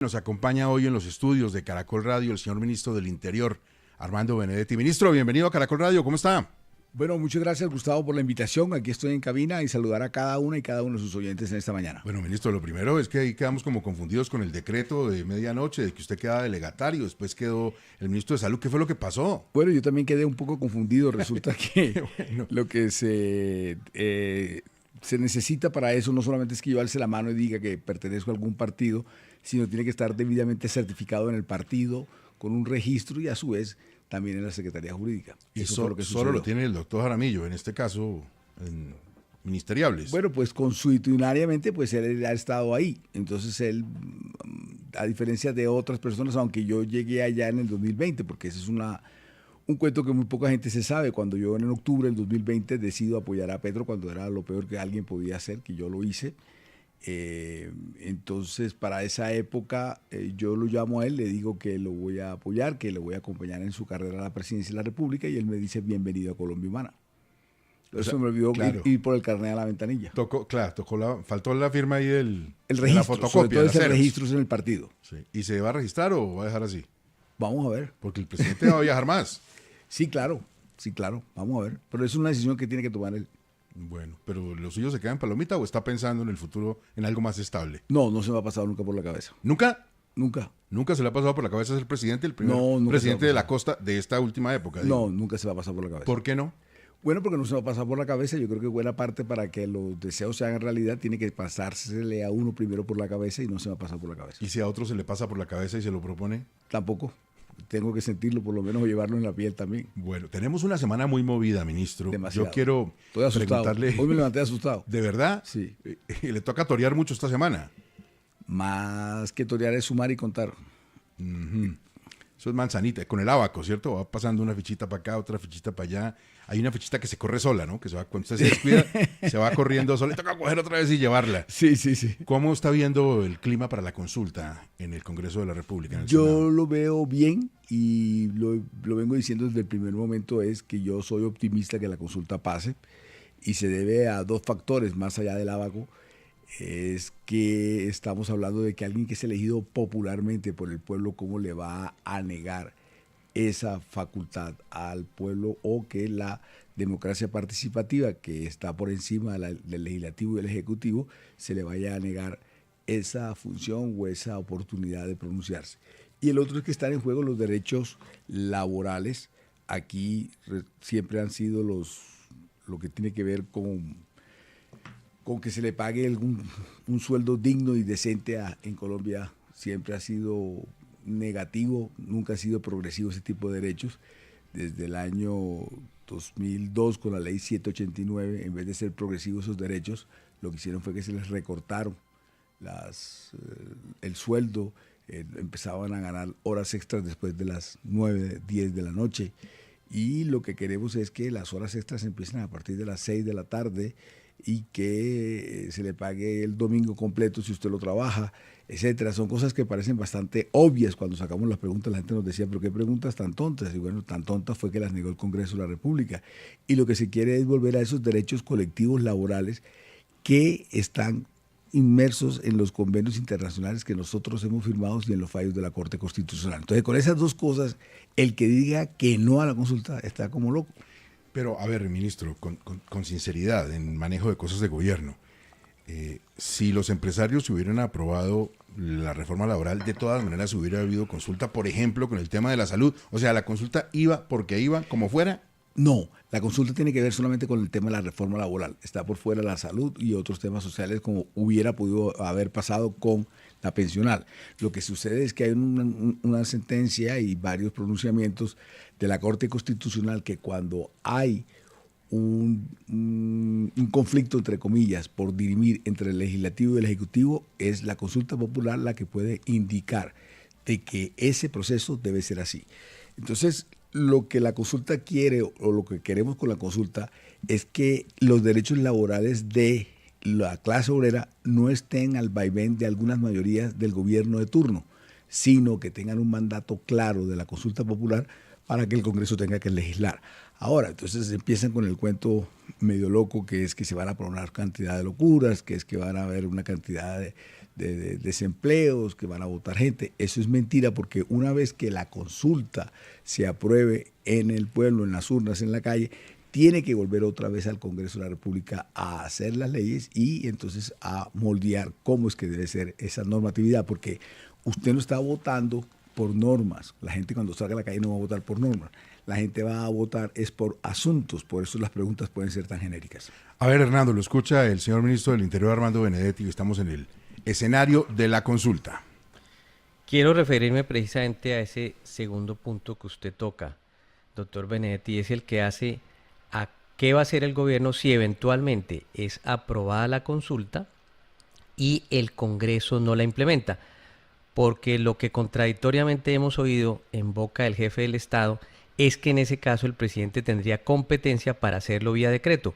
Nos acompaña hoy en los estudios de Caracol Radio el señor ministro del Interior, Armando Benedetti. Ministro, bienvenido a Caracol Radio, ¿cómo está? Bueno, muchas gracias, Gustavo, por la invitación. Aquí estoy en cabina y saludar a cada una y cada uno de sus oyentes en esta mañana. Bueno, ministro, lo primero es que ahí quedamos como confundidos con el decreto de medianoche, de que usted quedaba delegatario, después quedó el ministro de Salud. ¿Qué fue lo que pasó? Bueno, yo también quedé un poco confundido. Resulta que Bueno. lo que se necesita para eso no solamente es que yo alce la mano y diga que pertenezco a algún partido, sino tiene que estar debidamente certificado en el partido, con un registro y a su vez también en la Secretaría Jurídica. Y Eso fue lo que solo lo tiene el doctor Jaramillo, en este caso, en ministeriales. Bueno, pues consuetudinariamente, pues él ha estado ahí. Entonces él, a diferencia de otras personas, aunque yo llegué allá en el 2020, porque ese es un cuento que muy poca gente se sabe. Cuando yo en octubre del 2020 decido apoyar a Petro, cuando era lo peor que alguien podía hacer, que yo lo hice. Entonces, para esa época, yo lo llamo a él, le digo que lo voy a apoyar, que lo voy a acompañar en su carrera a la presidencia de la República, y él me dice bienvenido a Colombia Humana. Eso me olvidó, claro, ir por el carnet a la ventanilla. Faltó la firma ahí el registro, de la fotocopia. sobre todo ese registro en el partido. Sí. ¿Y se va a registrar o va a dejar así? Vamos a ver. Porque el presidente va a viajar más. Sí, claro, vamos a ver. Pero es una decisión que tiene que tomar él. Bueno, pero ¿lo suyo se queda en palomita o está pensando en el futuro en algo más estable? No se me ha pasado nunca por la cabeza. ¿Nunca? Nunca. ¿Nunca se le ha pasado por la cabeza ser presidente, el primer presidente de la costa de esta última época? Digo. No, nunca se me ha pasado por la cabeza. ¿Por qué no? Bueno, porque no se me ha pasado por la cabeza. Yo creo que buena parte para que los deseos se hagan realidad tiene que pasársele a uno primero por la cabeza y no se me ha pasado por la cabeza. ¿Y si a otro se le pasa por la cabeza y se lo propone? Tampoco. Tengo que sentirlo, por lo menos, o llevarlo en la piel también. Bueno, tenemos una semana muy movida, ministro. Demasiado. Yo quiero preguntarle... Hoy me levanté asustado. ¿De verdad? Sí. ¿Le toca torear mucho esta semana? Más que torear es sumar y contar. Eso es manzanita, con el ábaco, ¿cierto? Va pasando una fichita para acá, otra fichita para allá. Hay una fichita que se corre sola, ¿no? Que se va, cuando usted se descuida, se va corriendo sola. Y toca coger otra vez y llevarla. Sí. ¿Cómo está viendo el clima para la consulta en el Congreso de la República? Yo lo veo bien y lo vengo diciendo desde el primer momento, es que yo soy optimista que la consulta pase y se debe a dos factores más allá del ábaco. Es que estamos hablando de que alguien que es elegido popularmente por el pueblo, ¿cómo le va a negar esa facultad al pueblo? O que la democracia participativa, que está por encima del legislativo y del ejecutivo, se le vaya a negar esa función o esa oportunidad de pronunciarse. Y el otro es que están en juego los derechos laborales. Aquí siempre han sido lo que tiene que ver con que se le pague un sueldo digno y decente en Colombia. Siempre ha sido negativo, nunca ha sido progresivo ese tipo de derechos. Desde el año 2002, con la ley 789, en vez de ser progresivos esos derechos, lo que hicieron fue que se les recortaron el sueldo. Empezaban a ganar horas extras después de las 9, 10 de la noche. Y lo que queremos es que las horas extras empiecen a partir de las 6 de la tarde y que se le pague el domingo completo si usted lo trabaja, etcétera. Son cosas que parecen bastante obvias. Cuando sacamos las preguntas, la gente nos decía, ¿pero qué preguntas tan tontas? Y bueno, tan tontas fue que las negó el Congreso de la República. Y lo que se quiere es volver a esos derechos colectivos laborales que están inmersos en los convenios internacionales que nosotros hemos firmado y en los fallos de la Corte Constitucional. Entonces, con esas dos cosas, el que diga que no a la consulta está como loco. Pero, a ver, ministro, con sinceridad, en manejo de cosas de gobierno, si los empresarios hubieran aprobado la reforma laboral, de todas maneras hubiera habido consulta, por ejemplo, con el tema de la salud. O sea, la consulta iba porque iba, como fuera. No, la consulta tiene que ver solamente con el tema de la reforma laboral. Está por fuera la salud y otros temas sociales, como hubiera podido haber pasado con la pensional. Lo que sucede es que hay una sentencia y varios pronunciamientos de la Corte Constitucional que cuando hay un conflicto, entre comillas, por dirimir entre el legislativo y el ejecutivo, es la consulta popular la que puede indicar de que ese proceso debe ser así. Entonces, lo que la consulta quiere o lo que queremos con la consulta es que los derechos laborales de la clase obrera no estén al vaivén de algunas mayorías del gobierno de turno, sino que tengan un mandato claro de la consulta popular para que el Congreso tenga que legislar. Ahora, entonces empiezan con el cuento medio loco, que es que se van a aprobar una cantidad de locuras, que es que van a haber una cantidad de de desempleos, que van a votar gente. Eso es mentira, porque una vez que la consulta se apruebe en el pueblo, en las urnas, en la calle, tiene que volver otra vez al Congreso de la República a hacer las leyes y entonces a moldear cómo es que debe ser esa normatividad, porque usted no está votando por normas. La gente cuando salga a la calle no va a votar por normas. La gente va a votar es por asuntos, por eso las preguntas pueden ser tan genéricas. A ver, Hernando, lo escucha el señor ministro del Interior, Armando Benedetti, y estamos en el escenario de la consulta. Quiero referirme precisamente a ese segundo punto que usted toca, doctor Benedetti, es el que hace a qué va a hacer el gobierno si eventualmente es aprobada la consulta y el Congreso no la implementa. Porque lo que contradictoriamente hemos oído en boca del jefe del Estado es que en ese caso el presidente tendría competencia para hacerlo vía decreto.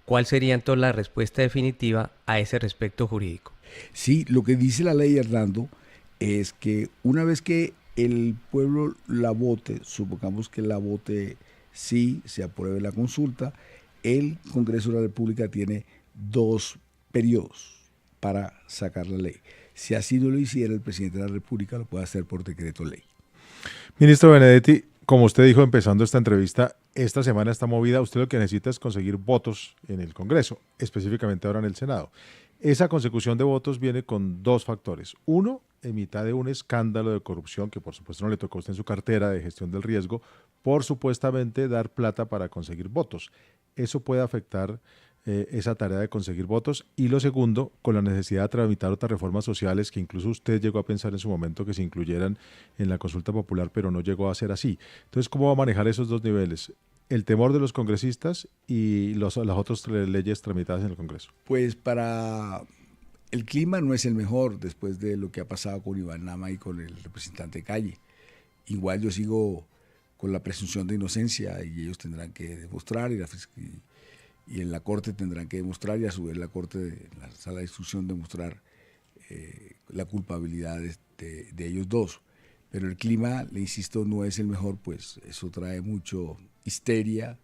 ¿Cuál sería entonces la respuesta definitiva a ese respecto jurídico? Sí, lo que dice la ley, Hernando, es que una vez que el pueblo la vote, supongamos que la vote sí, se apruebe la consulta, el Congreso de la República tiene 2 periodos para sacar la ley. Si así no lo hiciera, el presidente de la República lo puede hacer por decreto ley. Ministro Benedetti, como usted dijo empezando esta entrevista, esta semana está movida. Usted lo que necesita es conseguir votos en el Congreso, específicamente ahora en el Senado. Esa consecución de votos viene con 2 factores. Uno, en mitad de un escándalo de corrupción que por supuesto no le tocó a usted en su cartera de gestión del riesgo, por supuestamente dar plata para conseguir votos. Eso puede afectar esa tarea de conseguir votos. Y lo segundo, con la necesidad de tramitar otras reformas sociales que incluso usted llegó a pensar en su momento que se incluyeran en la consulta popular, pero no llegó a ser así. Entonces, ¿cómo va a manejar esos 2 niveles? El temor de los congresistas y las otras leyes tramitadas en el Congreso. Pues el clima no es el mejor después de lo que ha pasado con Iván Nama y con el representante Calle. Igual yo sigo con la presunción de inocencia y ellos tendrán que demostrar y en la Corte tendrán que demostrar y a su vez la Corte, la Sala de Instrucción, demostrar la culpabilidad de ellos 2. Pero el clima, le insisto, no es el mejor, pues eso trae mucho histeria,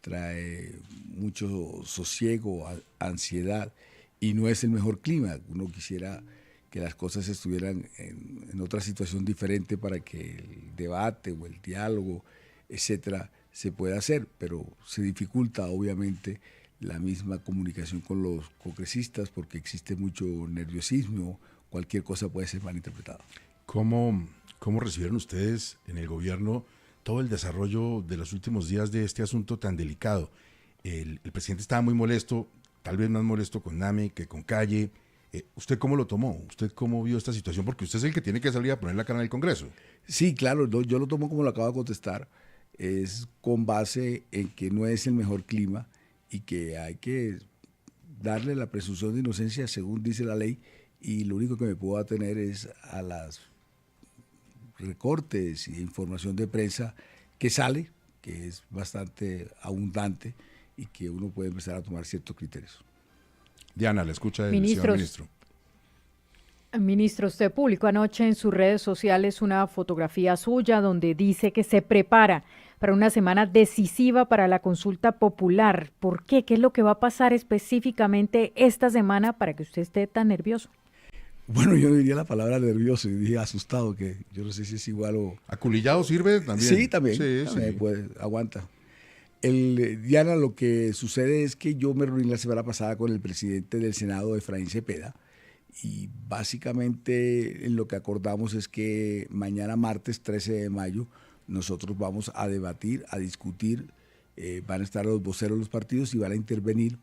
trae mucho sosiego, ansiedad, y no es el mejor clima. Uno quisiera que las cosas estuvieran en otra situación diferente para que el debate o el diálogo, etcétera, se puede hacer, pero se dificulta obviamente la misma comunicación con los congresistas porque existe mucho nerviosismo, cualquier cosa puede ser malinterpretada. ¿Cómo recibieron ustedes en el gobierno todo el desarrollo de los últimos días de este asunto tan delicado? El presidente estaba muy molesto, tal vez más molesto con Name que con Calle. ¿Usted cómo lo tomó? ¿Usted cómo vio esta situación? Porque usted es el que tiene que salir a poner la cara en el Congreso. Sí, claro, yo lo tomo como lo acabo de contestar. Es con base en que no es el mejor clima y que hay que darle la presunción de inocencia según dice la ley, y lo único que me puedo atener es a las recortes y información de prensa que sale, que es bastante abundante y que uno puede empezar a tomar ciertos criterios. Diana, la escucha del señor ministro. Ministro, usted publicó anoche en sus redes sociales una fotografía suya donde dice que se prepara para una semana decisiva para la consulta popular. ¿Por qué? ¿Qué es lo que va a pasar específicamente esta semana para que usted esté tan nervioso? Bueno, yo diría la palabra nervioso y dije asustado, que yo no sé si es igual o... ¿Aculillado sirve también? Sí, también. Sí. Pues, aguanta. Diana, lo que sucede es que yo me reuní la semana pasada con el presidente del Senado, Efraín Cepeda, y básicamente en lo que acordamos es que mañana martes 13 de mayo nosotros vamos a debatir, a discutir, van a estar los voceros de los partidos y van a intervenir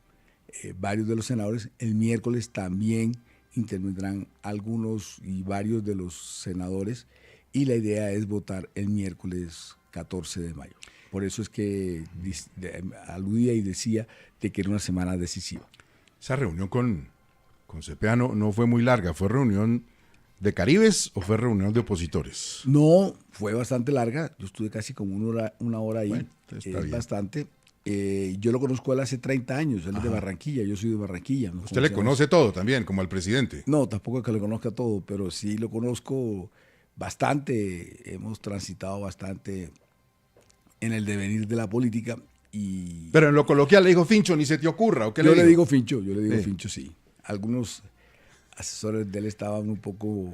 varios de los senadores. El miércoles también intervendrán algunos y varios de los senadores y la idea es votar el miércoles 14 de mayo. Por eso es que aludía y decía de que era una semana decisiva. Esa reunión con Cepeda no fue muy larga, ¿fue reunión de caribes o fue reunión de opositores? No, fue bastante larga, yo estuve casi como una hora ahí, bueno, es bastante. Yo lo conozco él hace 30 años, él es de Barranquilla, yo soy de Barranquilla. ¿Usted le conoce todo también, como al presidente? No, tampoco es que le conozca todo, pero sí lo conozco bastante, hemos transitado bastante en el devenir de la política. Pero en lo coloquial le dijo Fincho, ni se te ocurra, ¿o qué le digo? Yo le digo Fincho, sí. Algunos asesores de él estaban un poco,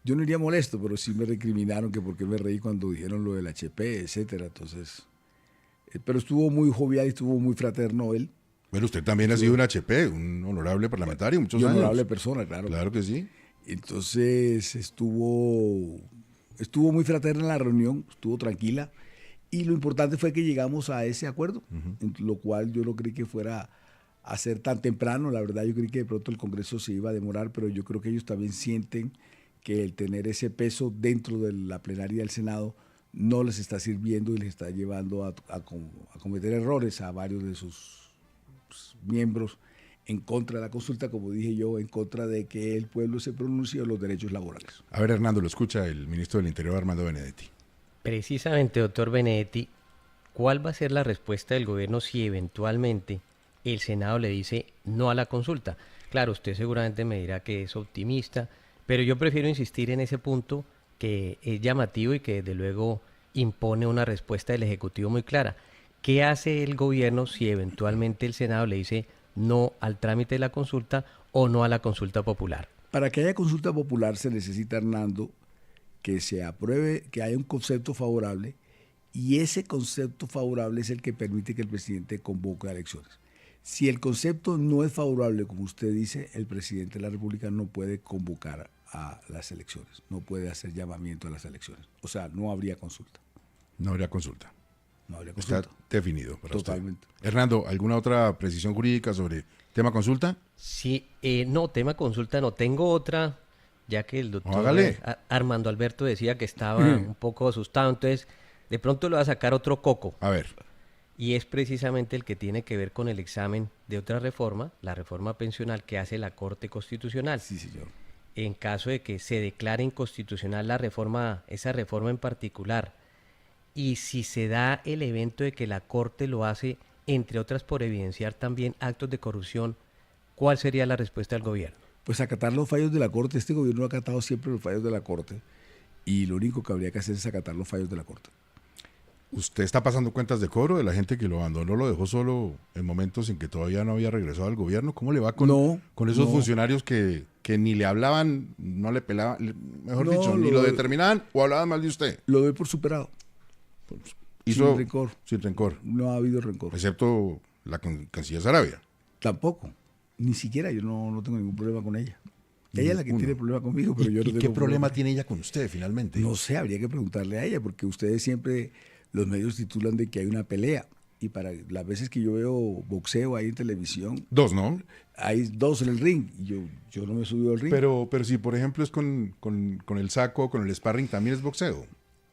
yo no diría molesto, pero sí me recriminaron que por qué me reí cuando dijeron lo del HP, etcétera. Entonces, pero estuvo muy jovial y estuvo muy fraterno él. Bueno, usted también ha sido un HP, un honorable parlamentario, muchos Y años. honorable persona, claro. Claro que sí. Entonces estuvo muy fraterna la reunión, estuvo tranquila. Y lo importante fue que llegamos a ese acuerdo, lo cual yo no creí que fuera a ser tan temprano. La verdad, yo creí que de pronto el Congreso se iba a demorar, pero yo creo que ellos también sienten que el tener ese peso dentro de la plenaria del Senado no les está sirviendo y les está llevando a cometer errores a varios de sus miembros en contra de la consulta, como dije yo, en contra de que el pueblo se pronuncie en los derechos laborales. A ver, Hernando, lo escucha el ministro del Interior, Armando Benedetti. Precisamente, doctor Benedetti, ¿cuál va a ser la respuesta del gobierno si eventualmente el Senado le dice no a la consulta? Claro, usted seguramente me dirá que es optimista, pero yo prefiero insistir en ese punto que es llamativo y que desde luego impone una respuesta del Ejecutivo muy clara. ¿Qué hace el gobierno si eventualmente el Senado le dice no al trámite de la consulta o no a la consulta popular? Para que haya consulta popular se necesita, Hernando, que se apruebe, que haya un concepto favorable, y ese concepto favorable es el que permite que el presidente convoque a elecciones. Si el concepto no es favorable, como usted dice, el presidente de la República no puede convocar a las elecciones, no puede hacer llamamiento a las elecciones. O sea, no habría consulta. No habría consulta. No habría consulta. Está definido para Totalmente. usted. Hernando, ¿alguna otra precisión jurídica sobre tema consulta? Sí, no, tema consulta no. Tengo otra, ya que el doctor Hágale. Armando Alberto decía que estaba un poco asustado, entonces de pronto le va a sacar otro coco. A ver. Y es precisamente el que tiene que ver con el examen de otra reforma, la reforma pensional que hace la Corte Constitucional. Sí, señor. En caso de que se declare inconstitucional la reforma, esa reforma en particular, y si se da el evento de que la Corte lo hace, entre otras por evidenciar también actos de corrupción, ¿cuál sería la respuesta del gobierno? Pues acatar los fallos de la Corte. Este gobierno ha acatado siempre los fallos de la Corte y lo único que habría que hacer es acatar los fallos de la Corte. ¿Usted está pasando cuentas de cobro de la gente que lo abandonó, lo dejó solo en momentos en que todavía no había regresado al gobierno? ¿Cómo le va con esos funcionarios que ni le hablaban, no le pelaban, mejor No, dicho, ni lo determinaban o hablaban mal de usted? Lo doy por superado. Hizo Sin rencor. sin rencor, No ha habido rencor. excepto la canciller Sarabia. Tampoco. Ni siquiera. Yo no tengo ningún problema con ella. Ella es la que Ninguno. tiene problema conmigo, pero yo no ¿Y tengo qué problema con tiene ella con usted finalmente? ella. No sé, habría que preguntarle a ella, porque ustedes siempre, los medios titulan de que hay una pelea. Y para las veces que yo veo boxeo ahí en televisión, Dos, ¿no? hay dos en el ring. Y yo no me he subido al ring. Pero si, por ejemplo, es con el saco, con el sparring, también es boxeo.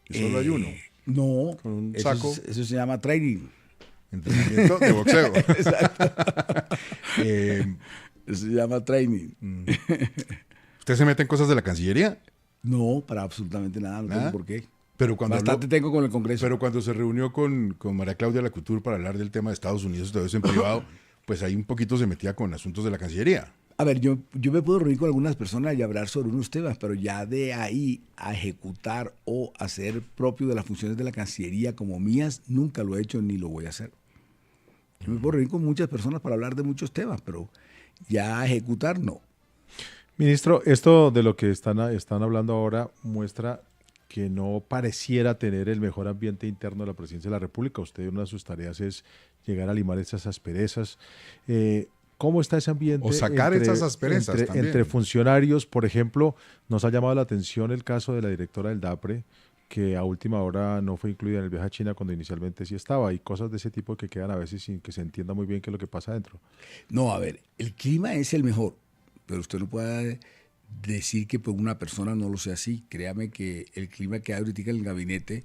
Y solo hay uno. No, Con un eso, saco. eso se llama training. Entrenamiento de boxeo. Eso se llama training. ¿Usted se mete en cosas de la Cancillería? No, para absolutamente nada, no ¿Nada? tengo por qué. Pero cuando Bastante tengo con el Congreso. Pero cuando se reunió con María Claudia Lacouture para hablar del tema de Estados Unidos y todo eso en privado, pues ahí un poquito se metía con asuntos de la Cancillería. A ver, yo me puedo reunir con algunas personas y hablar sobre unos temas, pero ya de ahí a ejecutar o hacer propio de las funciones de la Cancillería como mías, nunca lo he hecho ni lo voy a hacer. Yo me puedo reunir con muchas personas para hablar de muchos temas, pero ya a ejecutar no. Ministro, esto de lo que están hablando ahora muestra que no pareciera tener el mejor ambiente interno de la Presidencia de la República. Usted, una de sus tareas es llegar a limar esas asperezas. ¿Cómo está ese ambiente? O sacar esas asperezas también. Entre funcionarios, por ejemplo, nos ha llamado la atención el caso de la directora del DAPRE, que a última hora no fue incluida en el viaje a China cuando inicialmente sí estaba, y cosas de ese tipo que quedan a veces sin que se entienda muy bien qué es lo que pasa adentro. No, a ver, el clima es el mejor, pero usted no puede decir que por una persona no lo sea así. Créame que el clima que hay ahorita en el gabinete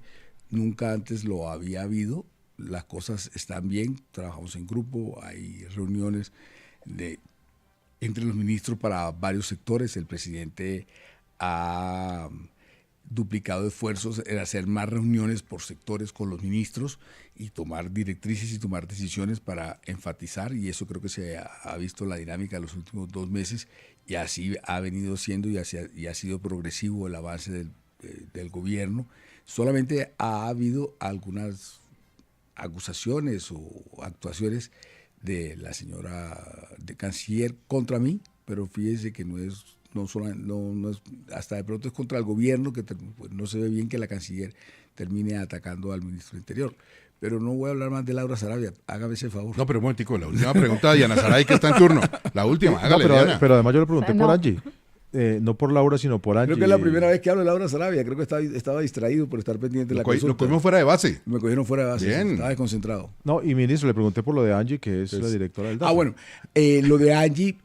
nunca antes lo había habido. Las cosas están bien, trabajamos en grupo, hay reuniones entre los ministros para varios sectores. El presidente ha duplicado esfuerzos en hacer más reuniones por sectores con los ministros y tomar directrices y tomar decisiones para enfatizar, y eso creo que se ha visto la dinámica de los últimos 2 meses, y así ha venido siendo y ha sido progresivo el avance del gobierno. Solamente ha habido algunas acusaciones o actuaciones de la señora de canciller contra mí, pero fíjese que no es hasta de pronto es contra el gobierno que pues no se ve bien que la canciller termine atacando al ministro del Interior. Pero no voy a hablar más de Laura Sarabia, hágame ese favor. No, pero un momentico, la última pregunta de Diana Saray, que está en turno. La última, hágale, No, Diana. pero además yo le pregunté No. por Angie. No por Laura, sino por Angie. Creo que es la primera vez que hablo de Laura Sarabia, creo que estaba distraído por estar pendiente de la Lo consulta. cogimos fuera de base. Me cogieron fuera de base, Bien. estaba desconcentrado. No, y ministro, le pregunté por lo de Angie, que es la directora del DAFA. Bueno, lo de Angie,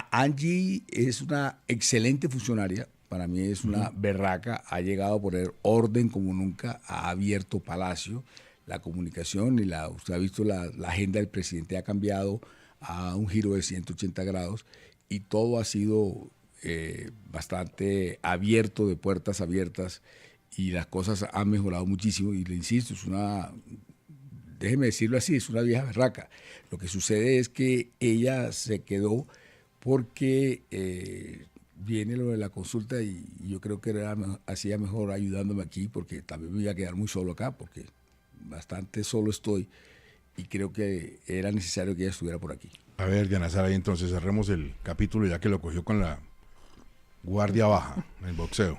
Angie es una excelente funcionaria, para mí es una berraca, ha llegado a poner orden como nunca, ha abierto Palacio, la comunicación y usted ha visto la agenda del presidente ha cambiado a un giro de 180 grados y todo ha sido bastante abierto, de puertas abiertas, y las cosas han mejorado muchísimo y le insisto, déjeme decirlo así, es una vieja berraca. Lo que sucede es que ella se quedó porque viene lo de la consulta y yo creo que hacía mejor ayudándome aquí porque también me iba a quedar muy solo acá porque bastante solo estoy y creo que era necesario que ella estuviera por aquí. A ver, Diana Saray, entonces cerremos el capítulo ya que lo cogió con la guardia baja en el boxeo.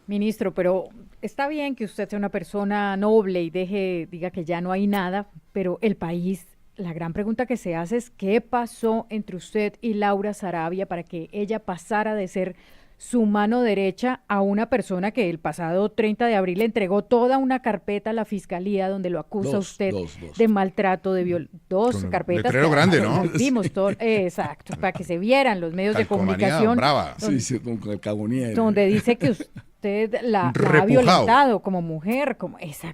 Ministro, pero está bien que usted sea una persona noble y diga que ya no hay nada, pero el país, la gran pregunta que se hace es ¿qué pasó entre usted y Laura Sarabia para que ella pasara de ser su mano derecha a una persona que el pasado 30 de abril le entregó toda una carpeta a la fiscalía donde lo acusa usted dos. de maltrato, dos Con carpetas. letrero grande, ¿no? Vimos todo, exacto, para que se vieran los medios de Calcomanía comunicación. brava. Sí, con calcamonía. Donde dice que usted la ha Repujado. violentado como mujer,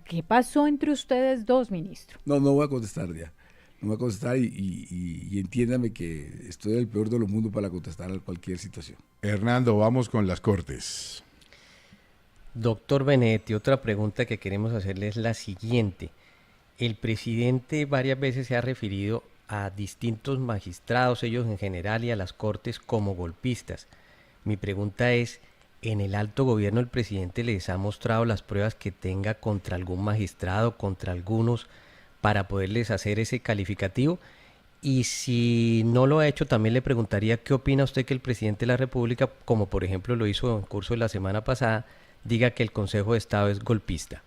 ¿qué pasó entre ustedes dos, ministro? No voy a contestar ya. No voy a contestar y entiéndame que estoy el peor de los mundos para contestar a cualquier situación. Hernando, vamos con las cortes. Doctor Benedetti, otra pregunta que queremos hacerle es la siguiente. El presidente varias veces se ha referido a distintos magistrados, ellos en general, y a las cortes como golpistas. Mi pregunta es, ¿en el alto gobierno el presidente les ha mostrado las pruebas que tenga contra algún magistrado, contra algunos, para poderles hacer ese calificativo? Y si no lo ha hecho, también le preguntaría qué opina usted que el presidente de la República, como por ejemplo lo hizo en el curso de la semana pasada, diga que el Consejo de Estado es golpista.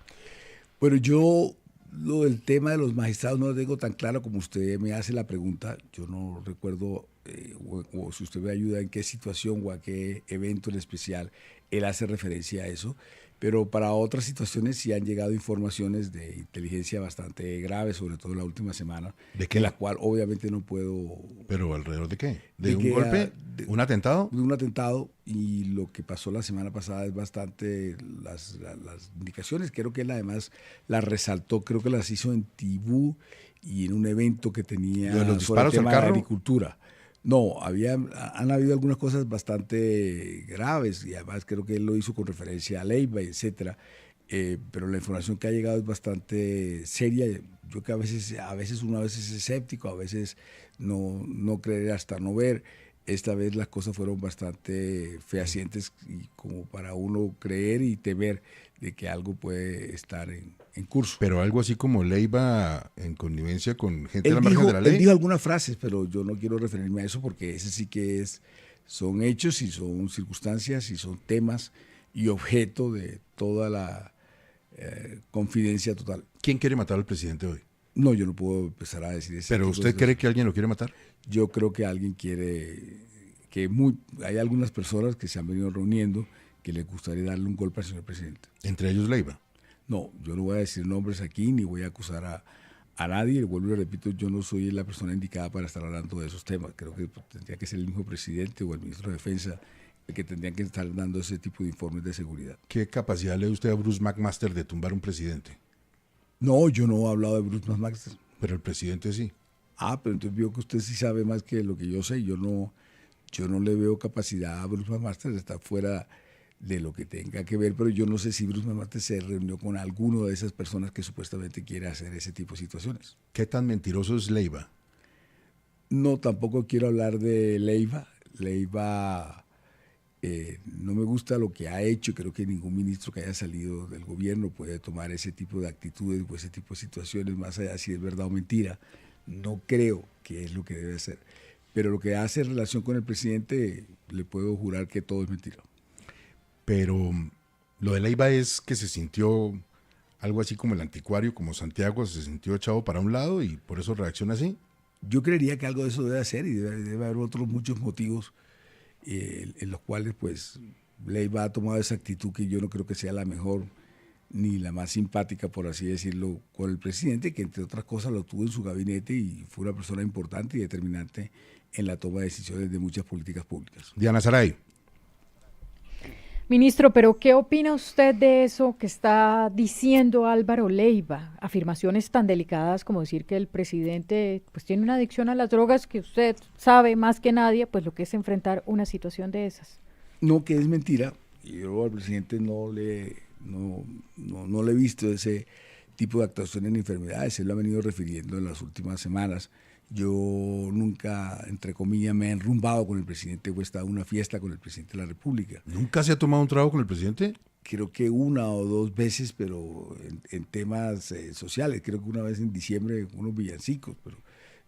Bueno, yo lo del tema de los magistrados no lo tengo tan claro como usted me hace la pregunta. Yo no recuerdo, o si usted me ayuda en qué situación o a qué evento en especial él hace referencia a eso. Pero para otras situaciones sí han llegado informaciones de inteligencia bastante graves, sobre todo en la última semana. ¿De qué? De la cual obviamente no puedo... ¿Pero alrededor de qué? ¿De De un que, golpe? ¿Un atentado? De un atentado, y lo que pasó la semana pasada es bastante... Las indicaciones, creo que él además las resaltó, creo que las hizo en Tibú y en un evento que tenía ¿Lo de los sobre el disparos al tema de carro? agricultura. No, han habido algunas cosas bastante graves y además creo que él lo hizo con referencia a Leiva, etcétera. Pero la información que ha llegado es bastante seria. Yo que a veces uno es escéptico, a veces no creer hasta no ver. Esta vez las cosas fueron bastante fehacientes y como para uno creer y temer de que algo puede estar en curso. Pero algo así como Leiva en connivencia con gente a Él la margen de la él ley. dijo algunas frases, pero yo no quiero referirme a eso porque ese sí que son hechos y son circunstancias y son temas y objeto de toda la confidencia total. ¿Quién quiere matar al presidente hoy? No, yo no puedo empezar a decir eso. ¿Pero usted cree que alguien lo quiere matar? Yo creo que alguien quiere, hay algunas personas que se han venido reuniendo que les gustaría darle un golpe al señor presidente. Entre ellos Leiva. No, yo no voy a decir nombres aquí ni voy a acusar a nadie. Vuelvo y le repito, yo no soy la persona indicada para estar hablando de esos temas. Creo que tendría que ser el mismo presidente o el ministro de Defensa el que tendrían que estar dando ese tipo de informes de seguridad. ¿Qué capacidad le da usted a Bruce McMaster de tumbar un presidente? No, yo no he hablado de Bruce McMaster. Pero el presidente sí. Pero entonces veo que usted sí sabe más que lo que yo sé. Yo no le veo capacidad a Bruce McMaster de estar fuera de lo que tenga que ver, pero yo no sé si Bruce McMaster se reunió con alguno de esas personas que supuestamente quiere hacer ese tipo de situaciones. ¿Qué tan mentiroso es Leiva? No, tampoco quiero hablar de Leiva. Leiva no me gusta lo que ha hecho. Creo que ningún ministro que haya salido del gobierno puede tomar ese tipo de actitudes o ese tipo de situaciones, más allá de si es verdad o mentira. No creo que es lo que debe ser. Pero lo que hace relación con el presidente, le puedo jurar que todo es mentira. Pero lo de Leiva es que se sintió algo así como el anticuario, como Santiago, se sintió echado para un lado y por eso reacciona así. Yo creería que algo de eso debe hacer y debe haber otros muchos motivos en los cuales pues Leiva ha tomado esa actitud que yo no creo que sea la mejor ni la más simpática, por así decirlo, con el presidente, que entre otras cosas lo tuvo en su gabinete y fue una persona importante y determinante en la toma de decisiones de muchas políticas públicas. Diana Saray. Ministro, pero ¿qué opina usted de eso que está diciendo Álvaro Leiva? Afirmaciones tan delicadas como decir que el presidente pues tiene una adicción a las drogas, que usted sabe más que nadie pues lo que es enfrentar una situación de esas. No, que es mentira. Yo al presidente no le he visto ese tipo de actuaciones en enfermedades. Él lo ha venido refiriendo en las últimas semanas. Yo nunca, entre comillas, me he enrumbado con el presidente o he estado en una fiesta con el presidente de la República. ¿Nunca se ha tomado un trago con el presidente? Creo que una o dos veces, pero en temas sociales. Creo que una vez en diciembre, unos villancicos, pero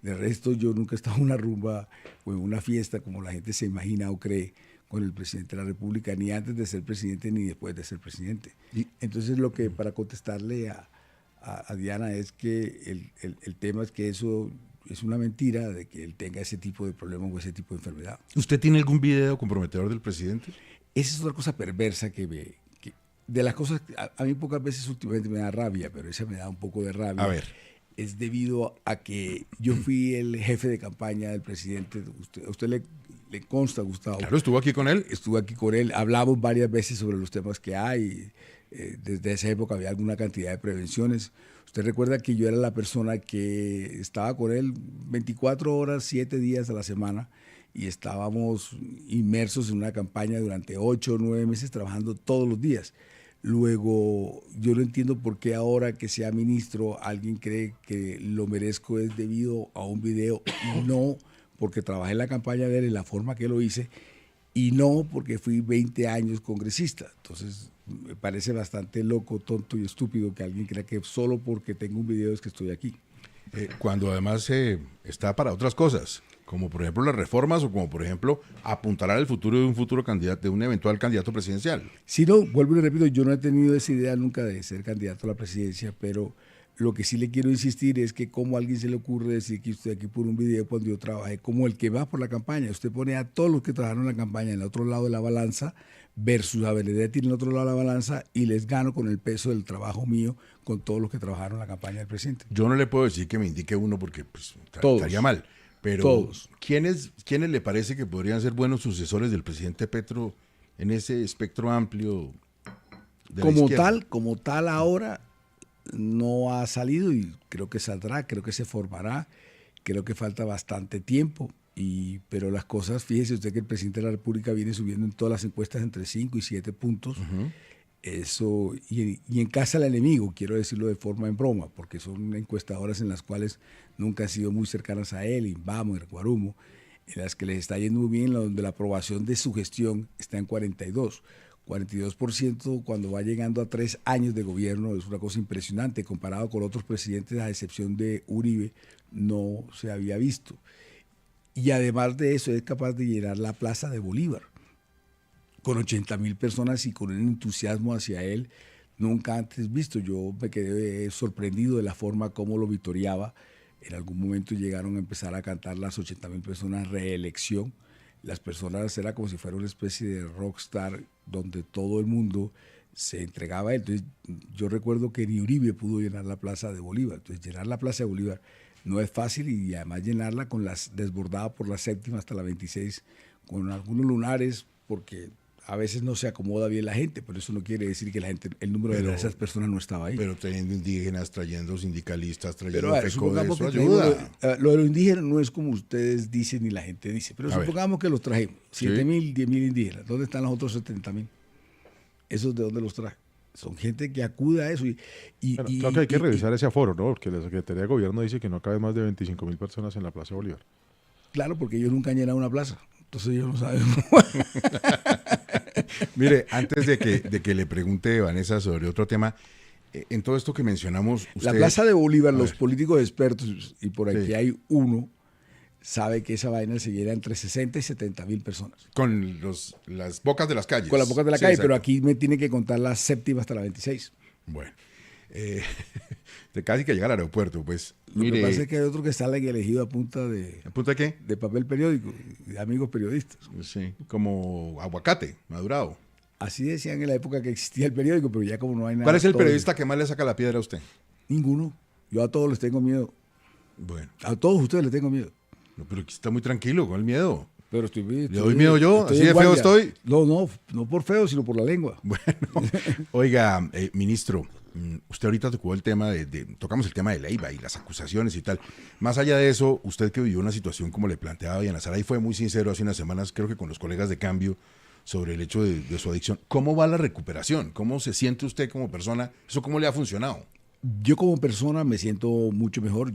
de resto yo nunca he estado en una rumba o en una fiesta como la gente se imagina o cree con el presidente de la República, ni antes de ser presidente ni después de ser presidente. Entonces lo que, para contestarle a Diana, es que el tema es que eso es una mentira de que él tenga ese tipo de problemas o ese tipo de enfermedad. ¿Usted tiene algún video comprometedor del presidente? Esa es otra cosa perversa de las cosas, a mí pocas veces últimamente me da rabia, pero esa me da un poco de rabia. A ver. Es debido a que yo fui el jefe de campaña del presidente. A usted le consta, Gustavo. Claro, estuvo aquí con él. Estuve aquí con él. Hablamos varias veces sobre los temas que hay. Desde esa época había alguna cantidad de prevenciones. Usted recuerda que yo era la persona que estaba con él 24 horas, 7 días a la semana, y estábamos inmersos en una campaña durante 8 o 9 meses trabajando todos los días. Luego, yo no entiendo por qué ahora que sea ministro alguien cree que lo merezco es debido a un video, y no porque trabajé en la campaña de él en la forma que lo hice, y no porque fui 20 años congresista. Entonces, me parece bastante loco, tonto y estúpido que alguien crea que solo porque tengo un video es que estoy aquí. Cuando además está para otras cosas, como por ejemplo las reformas o como por ejemplo apuntalar el futuro de un futuro candidato, de un eventual candidato presidencial. Si no, vuelvo y repito, yo no he tenido esa idea nunca de ser candidato a la presidencia, pero lo que sí le quiero insistir es que cómo a alguien se le ocurre decir que estoy aquí por un video cuando yo trabajé como el que va por la campaña. Usted pone a todos los que trabajaron en la campaña en el otro lado de la balanza versus a Benedetti en el otro lado de la balanza y les gano con el peso del trabajo mío con todos los que trabajaron en la campaña del presidente. Yo no le puedo decir que me indique uno porque pues, Todos. estaría mal, pero Todos. ¿quiénes le parece que podrían ser buenos sucesores del presidente Petro en ese espectro amplio de la izquierda? Como tal ahora no ha salido y creo que saldrá, creo que se formará, creo que falta bastante tiempo, pero las cosas, fíjese usted que el presidente de la República viene subiendo en todas las encuestas entre 5 y 7 puntos, eso, y en casa del enemigo, quiero decirlo de forma en broma, porque son encuestadoras en las cuales nunca han sido muy cercanas a él, Invamo, Guarumo, en las que les está yendo muy bien, donde la aprobación de su gestión está en 42% cuando va llegando a 3 años de gobierno. Es una cosa impresionante, comparado con otros presidentes, a excepción de Uribe, no se había visto. Y además de eso, es capaz de llenar la Plaza de Bolívar con 80,000 personas y con un entusiasmo hacia él nunca antes visto. Yo me quedé sorprendido de la forma como lo vitoreaba. En algún momento llegaron a empezar a cantar las 80,000 personas reelección. Las personas era como si fuera una especie de rockstar donde todo el mundo se entregaba a él. Entonces, yo recuerdo que ni Uribe pudo llenar la Plaza de Bolívar. Entonces, llenar la Plaza de Bolívar no es fácil y además llenarla desbordada por la séptima hasta la 26 con algunos lunares, porque a veces no se acomoda bien la gente, pero eso no quiere decir que el número de esas personas no estaba ahí. Pero trayendo indígenas, trayendo sindicalistas, trayendo pero FECODE, eso que ayuda. lo de los indígenas no es como ustedes dicen ni la gente dice, pero supongamos que los trajimos, 7,000, 10,000 indígenas. ¿Dónde están los otros 70,000? ¿Esos de dónde los traje? Son gente que acude a eso. Creo que hay que revisar ese aforo, ¿no? Porque la Secretaría de Gobierno dice que no cabe más de 25,000 personas en la Plaza de Bolívar. Claro, porque ellos nunca han llenado una plaza. Entonces ellos no saben. Mire, antes de que le pregunte Vanessa sobre otro tema, en todo esto que mencionamos... La Plaza de Bolívar, los políticos expertos, y por aquí hay uno, sabe que esa vaina se llena entre 60 y 70 mil personas. Con las bocas de las calles. Con las bocas de la Sí, calle, exacto. pero aquí me tiene que contar la séptima hasta la 26. Bueno, de casi que llegar al aeropuerto, pues. Lo Mire, que pasa es que hay otro que sale elegido a punta ¿a punto de qué? de papel periódico, de amigos periodistas. Sí, como aguacate, madurado. Así decían en la época que existía el periódico, pero ya como no hay nada. ¿Cuál es el todo- periodista que más le saca la piedra a usted? Ninguno. Yo a todos les tengo miedo. Bueno, A todos ustedes les tengo miedo. no, pero aquí está muy tranquilo con el miedo. Pero ¿Le doy miedo yo? ¿Así de feo estoy? No por feo, sino por la lengua. Bueno, oiga, ministro, usted ahorita tocó el tema tocamos el tema de Leiva y las acusaciones y tal. Más allá de eso, usted que vivió una situación como le planteaba Diana Sara y fue muy sincero hace unas semanas, creo que con los colegas de Cambio, sobre el hecho de su adicción. ¿Cómo va la recuperación? ¿Cómo se siente usted como persona? ¿Eso cómo le ha funcionado? Yo como persona me siento mucho mejor.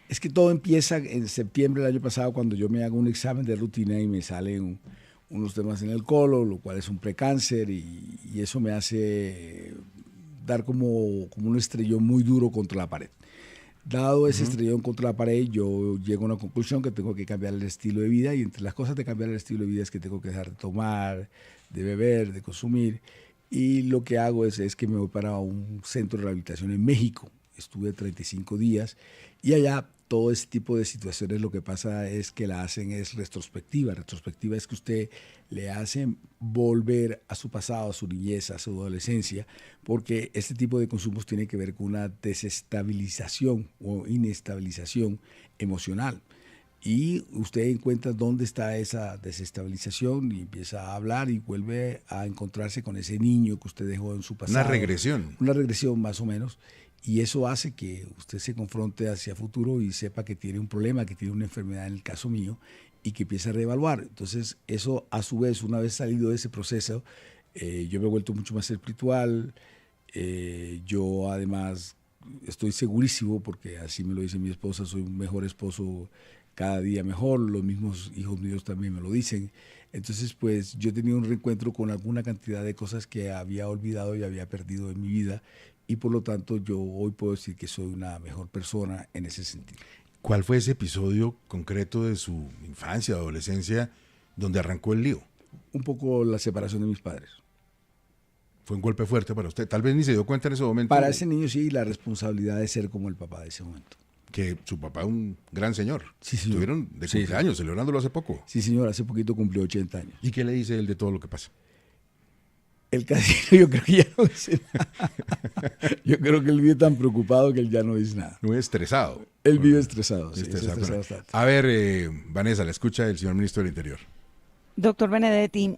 Es que todo empieza en septiembre del año pasado cuando yo me hago un examen de rutina y me salen unos temas en el colon, lo cual es un precáncer y eso me hace dar como un estrellón muy duro contra la pared. Dado ese estrellón contra la pared, yo llego a una conclusión que tengo que cambiar el estilo de vida y entre las cosas de cambiar el estilo de vida es que tengo que dejar de tomar, de beber, de consumir. Y lo que hago es que me voy para un centro de rehabilitación en México. Estuve 35 días y allá todo ese tipo de situaciones lo que pasa es que la hacen es retrospectiva. Retrospectiva es que usted le hacen volver a su pasado, a su niñez, a su adolescencia, porque este tipo de consumos tiene que ver con una desestabilización o inestabilización emocional. Y usted encuentra dónde está esa desestabilización y empieza a hablar y vuelve a encontrarse con ese niño que usted dejó en su pasado. Una regresión. Una regresión más o menos. Y eso hace que usted se confronte hacia futuro y sepa que tiene un problema, que tiene una enfermedad en el caso mío y que empieza a reevaluar. Entonces eso a su vez, una vez salido de ese proceso, yo me he vuelto mucho más espiritual. Yo además estoy segurísimo, porque así me lo dice mi esposa, soy un mejor esposo cada día mejor, los mismos hijos míos también me lo dicen. Entonces, pues yo he tenido un reencuentro con alguna cantidad de cosas que había olvidado y había perdido en mi vida y por lo tanto yo hoy puedo decir que soy una mejor persona en ese sentido. ¿Cuál fue ese episodio concreto de su infancia, adolescencia, donde arrancó el lío? Un poco la separación de mis padres. Fue un golpe fuerte para usted. Tal vez ni se dio cuenta en ese momento. Para ese niño sí, la responsabilidad de ser como el papá de ese momento. Que su papá es un gran señor. Sí, señor. Estuvieron de Sí, cumpleaños, celebrándolo hace poco. Sí, señor, hace poquito cumplió 80 años. ¿Y qué le dice él de todo lo que pasa? El casino yo creo que ya no dice nada. Yo creo que él vive tan preocupado que él ya no dice nada. Muy estresado. Él vive estresado, sí, Estresado, está estresado correcto. bastante. A ver, Vanessa, la escucha el señor ministro del Interior. Doctor Benedetti,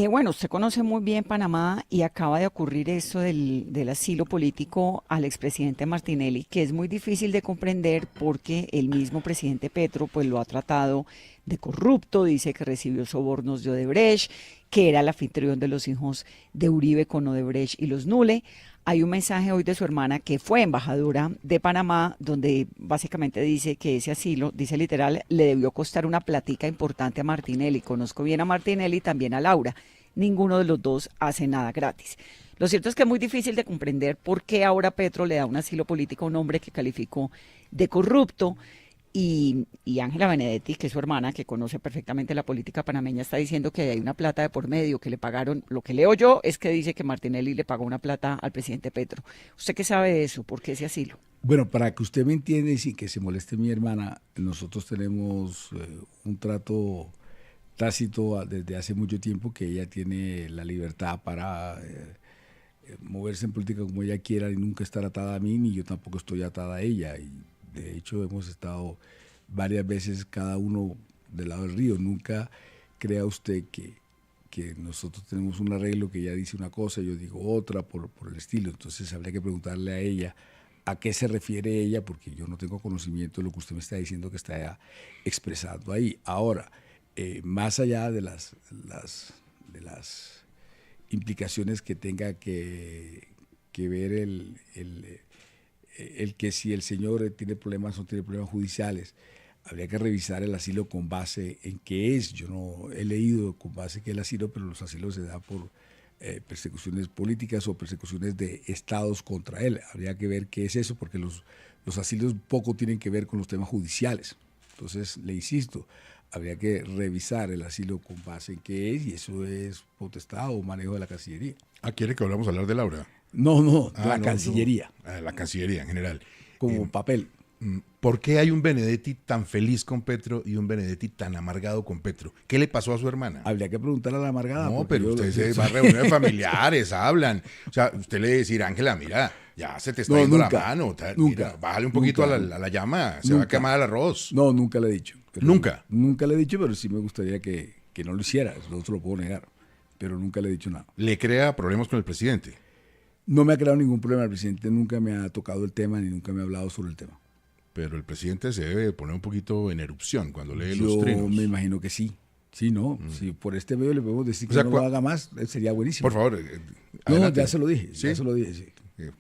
bueno, usted conoce muy bien Panamá y acaba de ocurrir eso del asilo político al expresidente Martinelli, que es muy difícil de comprender porque el mismo presidente Petro pues lo ha tratado de corrupto, dice que recibió sobornos de Odebrecht, que era el anfitrión de los hijos de Uribe con Odebrecht y los Nule. Hay un mensaje hoy de su hermana que fue embajadora de Panamá, donde básicamente dice que ese asilo, dice literal, le debió costar una platica importante a Martinelli. Conozco bien a Martinelli y también a Laura. Ninguno de los dos hace nada gratis. Lo cierto es que es muy difícil de comprender por qué ahora Petro le da un asilo político a un hombre que calificó de corrupto. Y Ángela Benedetti, que es su hermana, que conoce perfectamente la política panameña, está diciendo que hay una plata de por medio, que le pagaron. Lo que leo yo es que dice que Martinelli le pagó una plata al presidente Petro. ¿Usted qué sabe de eso? ¿Por qué ese asilo? Bueno, para que usted me entienda y sin que se moleste mi hermana, nosotros tenemos un trato tácito desde hace mucho tiempo que ella tiene la libertad para moverse en política como ella quiera y nunca estar atada a mí, ni yo tampoco estoy atada a ella. Y de hecho hemos estado varias veces cada uno del lado del río. Nunca crea usted que nosotros tenemos un arreglo que ella dice una cosa y yo digo otra por el estilo. Entonces habría que preguntarle a ella a qué se refiere ella, porque yo no tengo conocimiento de lo que usted me está diciendo que está expresando ahí. Ahora, más allá de las implicaciones que tenga que ver el que si el señor tiene problemas o tiene problemas judiciales, habría que revisar el asilo con base en qué es. Yo no he leído con base en qué es el asilo, pero los asilos se dan por persecuciones políticas o persecuciones de estados contra él. Habría que ver qué es eso, porque los asilos poco tienen que ver con los temas judiciales. Entonces, le insisto, habría que revisar el asilo con base en qué es, y eso es potestad o manejo de la Cancillería. ¿Quiere que volvamos a hablar de Laura? No, Ah, la no, Cancillería, la Cancillería en general. como papel. ¿Por qué hay un Benedetti tan feliz con Petro y un Benedetti tan amargado con Petro? ¿Qué le pasó a su hermana? Habría que preguntarle a la amargada. No, porque pero yo- usted se va a reuniones familiares, hablan. O sea, usted le decir, Ángela, mira, ya se te está No, yendo nunca, la mano. nunca, Mira, bájale un poquito nunca, a la llama, se va a nunca. quemar el arroz. No, nunca le he dicho. ¿Nunca? Nunca le he dicho, pero sí me gustaría que no lo hiciera. No se lo puedo negar. Pero nunca le he dicho nada. ¿Le crea problemas con el presidente? No me ha creado ningún problema. El presidente nunca me ha tocado el tema ni nunca me ha hablado sobre el tema. Pero el presidente se debe poner un poquito en erupción cuando lee Yo los trinos. me imagino que sí. Sí, no. Si por este medio le podemos decir O sea, que no lo haga más, sería buenísimo. Por favor, No, adelante. ya se lo dije. ¿Sí? Ya se lo dije, sí.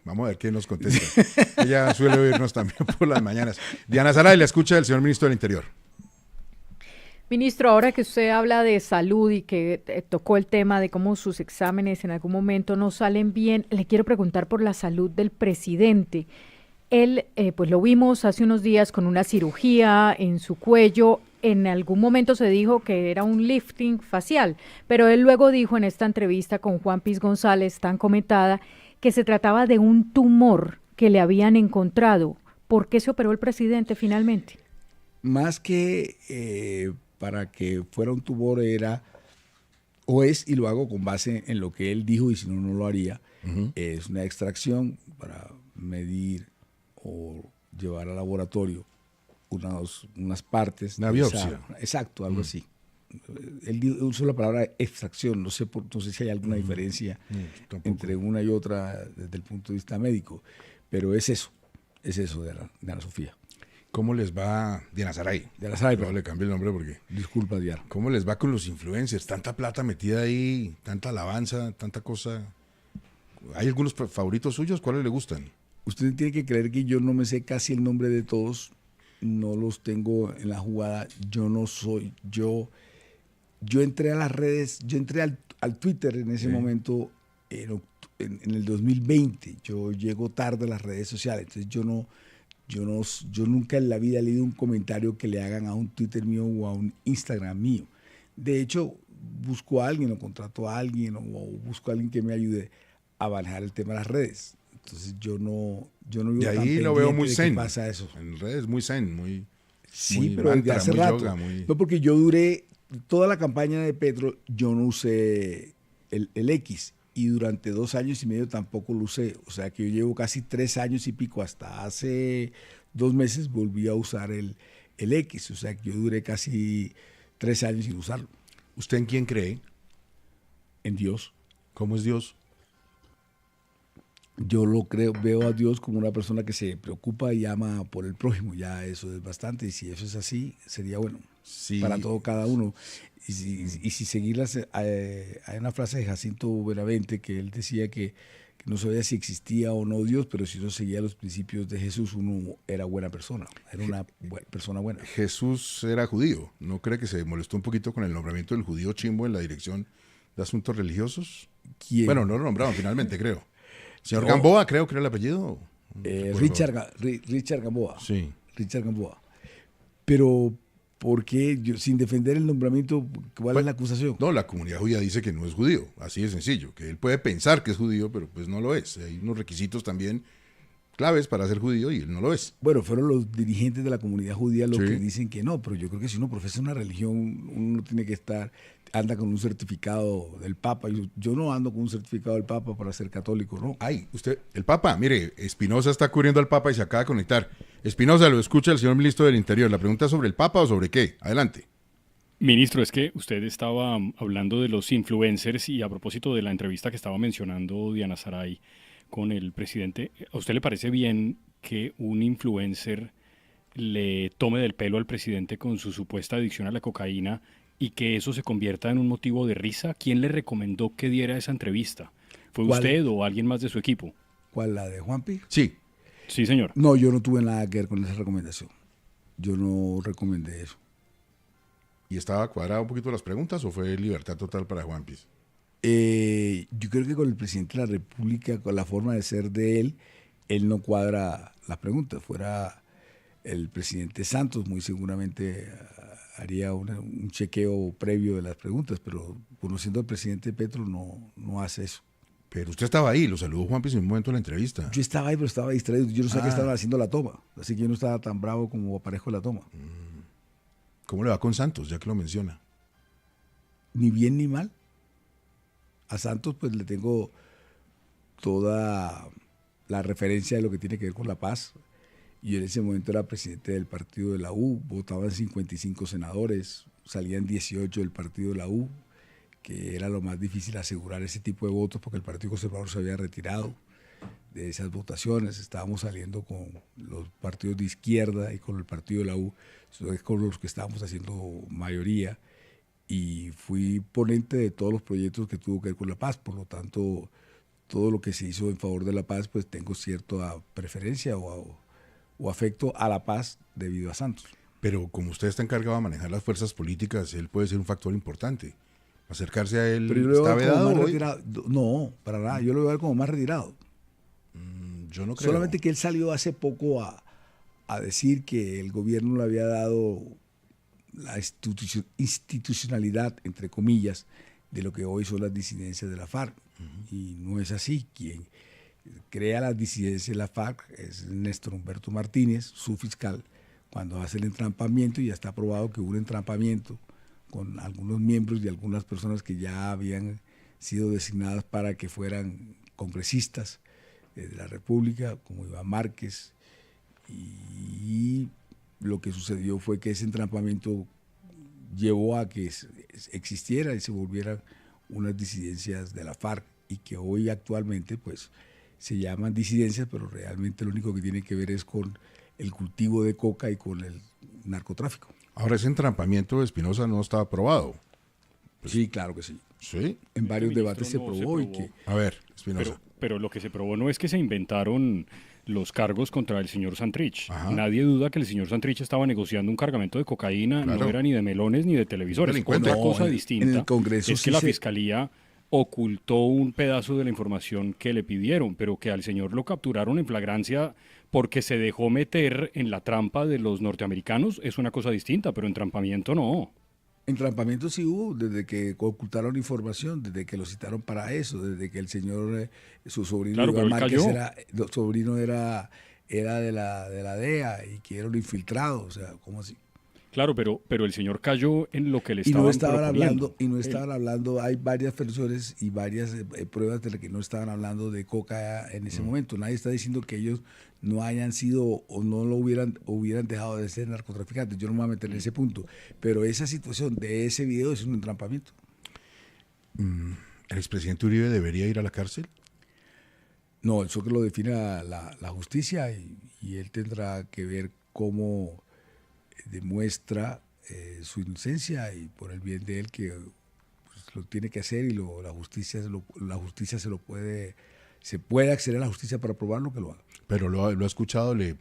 Vamos a ver qué nos contesta. Ella suele oírnos también por las mañanas. Diana Saray, la escucha del señor ministro del Interior. Ministro, ahora que usted habla de salud y que tocó el tema de cómo sus exámenes en algún momento no salen bien, le quiero preguntar por la salud del presidente. Él, pues lo vimos hace unos días con una cirugía en su cuello. En algún momento se dijo que era un lifting facial, pero él luego dijo en esta entrevista con Juan Piz González, tan comentada, que se trataba de un tumor que le habían encontrado. ¿Por qué se operó el presidente finalmente? Más que para que fuera un tumor era, o es, y lo hago con base en lo que él dijo, y si no, no lo haría, es una extracción para medir o llevar al laboratorio unas partes. Una de biopsia. Exacto, algo así. Él usó la palabra extracción, no sé si hay alguna diferencia tampoco. entre una y otra desde el punto de vista médico, pero es eso de Ana Sofía. ¿Cómo les va, Diana Saray? Diana Saray, No perdón. le cambie el nombre porque... Disculpa, Diana. ¿Cómo les va con los influencers? Tanta plata metida ahí, tanta alabanza, tanta cosa. ¿Hay algunos favoritos suyos? ¿Cuáles le gustan? Usted tiene que creer que yo no me sé casi el nombre de todos, no los tengo en la jugada, yo entré a las redes, yo entré al Twitter en ese momento en el 2020, yo llego tarde a las redes sociales, entonces yo nunca en la vida he leído un comentario que le hagan a un Twitter mío o a un Instagram mío. De hecho, busco a alguien o contrato a alguien o busco a alguien que me ayude a manejar el tema de las redes. Entonces yo no vivo Y tan ahí lo veo pendiente muy de zen. qué pasa eso. En redes muy zen, muy... Sí, muy pero mantra, desde hace muy rato. yoga, muy- No, porque yo duré toda la campaña de Petro, yo no usé el X, y durante 2 años y medio tampoco lo usé. O sea que yo llevo casi 3 años y pico, hasta hace 2 meses volví a usar el X. O sea que yo duré casi 3 años sin usarlo. ¿Usted en quién cree? En Dios. ¿Cómo es Dios? Yo lo creo, veo a Dios como una persona que se preocupa y ama por el prójimo. Ya eso es bastante. Y si eso es así, sería bueno Sí. para todo cada uno. Y si seguir hay una frase de Jacinto Benavente que él decía que no sabía si existía o no Dios, pero si uno seguía los principios de Jesús, uno era buena persona, era una persona buena. Jesús era judío. ¿No cree que se molestó un poquito con el nombramiento del judío Chimbo en la dirección de asuntos religiosos? ¿Quién? Bueno, no lo nombraron finalmente, creo. Señor No. Gamboa, creo que era el apellido. No recuerdo. Richard Gamboa. Sí. Richard Gamboa. Pero, ¿por qué? Sin defender el nombramiento, ¿cuál es la acusación? No, la comunidad judía dice que no es judío, así de sencillo, que él puede pensar que es judío, pero pues no lo es. Hay unos requisitos también claves para ser judío y él no lo es. Bueno, fueron los dirigentes de la comunidad judía los Sí. que dicen que no, pero yo creo que si uno profesa una religión, uno no tiene que anda con un certificado del Papa. Yo no ando con un certificado del Papa para ser católico, ¿no? Ay, usted, el Papa, mire, Espinosa está cubriendo al Papa y se acaba de conectar. Espinosa, lo escucha el señor ministro del Interior. ¿La pregunta es sobre el Papa o sobre qué? Adelante. Ministro, es que usted estaba hablando de los influencers y a propósito de la entrevista que estaba mencionando Diana Saray con el presidente, ¿a usted le parece bien que un influencer le tome del pelo al presidente con su supuesta adicción a la cocaína y que eso se convierta en un motivo de risa? ¿Quién le recomendó que diera esa entrevista? ¿Fue ¿Cuál? usted o alguien más de su equipo? ¿Cuál, la de Juanpi? Sí. Sí, señor. No, yo no tuve nada que ver con esa recomendación. Yo no recomendé eso. ¿Y estaba cuadrado un poquito las preguntas o fue libertad total para Juan Piz? Yo creo que con el presidente de la República, con la forma de ser de él no cuadra las preguntas. El presidente Santos muy seguramente haría un chequeo previo de las preguntas, pero conociendo al presidente Petro no hace eso. Pero usted estaba ahí, lo saludó Juan Piz en un momento de la entrevista. Yo estaba ahí, pero estaba distraído. Yo no sabía que estaban haciendo la toma, así que yo no estaba tan bravo como aparezco en la toma. ¿Cómo le va con Santos, ya que lo menciona? Ni bien ni mal. A Santos pues le tengo toda la referencia de lo que tiene que ver con la paz. Yo en ese momento era presidente del partido de la U, votaban 55 senadores, salían 18 del partido de la U, que era lo más difícil asegurar ese tipo de votos porque el Partido Conservador se había retirado de esas votaciones. Estábamos saliendo con los partidos de izquierda y con el partido de la U, es con los que estábamos haciendo mayoría, y fui ponente de todos los proyectos que tuvo que ver con la paz. Por lo tanto, todo lo que se hizo en favor de la paz, pues tengo cierta preferencia o afecto a la paz debido a Santos. Pero como usted está encargado de manejar las fuerzas políticas, él puede ser un factor importante. Acercarse a él, Pero yo lo ¿está veo como vedado más hoy? retirado. No, para nada. Yo lo veo como más retirado. Yo no creo. Solamente que él salió hace poco a decir que el gobierno le había dado la institucionalidad, entre comillas, de lo que hoy son las disidencias de la FARC. Y no es así. Quien crea las disidencias de la FARC es Néstor Humberto Martínez, su fiscal, cuando hace el entrampamiento, y ya está probado que hubo un entrampamiento con algunos miembros y algunas personas que ya habían sido designadas para que fueran congresistas de la República, como Iván Márquez, y lo que sucedió fue que ese entrampamiento llevó a que existiera y se volvieran unas disidencias de la FARC, y que hoy actualmente pues se llaman disidencias, pero realmente lo único que tiene que ver es con el cultivo de coca y con el narcotráfico. Ahora, ese entrampamiento de Espinosa no estaba aprobado. Sí, claro que sí. Sí. En varios ministro, debates se no probó, se y que A ver, Espinosa. Pero lo que se probó no es que se inventaron los cargos contra el señor Santrich. Ajá. Nadie duda que el señor Santrich estaba negociando un cargamento de cocaína, Claro. no era ni de melones ni de televisores. Delincuente. Otra No, cosa en el distinta Congreso es sí que la se- Fiscalía ocultó un pedazo de la información que le pidieron, pero que al señor lo capturaron en flagrancia porque se dejó meter en la trampa de los norteamericanos es una cosa distinta, pero entrampamiento no. entrampamiento sí hubo, desde que ocultaron información, desde que lo citaron para eso, desde que el señor, su sobrino Claro, pero Iván él Márquez cayó. sobrino era de la DEA, y que era un infiltrado, o sea, ¿cómo así? Claro, pero el señor cayó en lo que le Y estaban no estaban proponiendo. hablando, hay varias versiones y varias pruebas de las que no estaban hablando de coca en ese momento. Nadie está diciendo que ellos no hayan sido o no lo hubieran dejado de ser narcotraficantes. Yo no me voy a meter en ese punto. Pero esa situación de ese video es un entrampamiento. ¿El expresidente Uribe debería ir a la cárcel? No, eso que lo define la justicia, y él tendrá que ver cómo demuestra su inocencia, y por el bien de él, que pues, lo tiene que hacer, y la justicia se puede acceder a la justicia para probarlo, que lo haga. Pero lo ha escuchado, le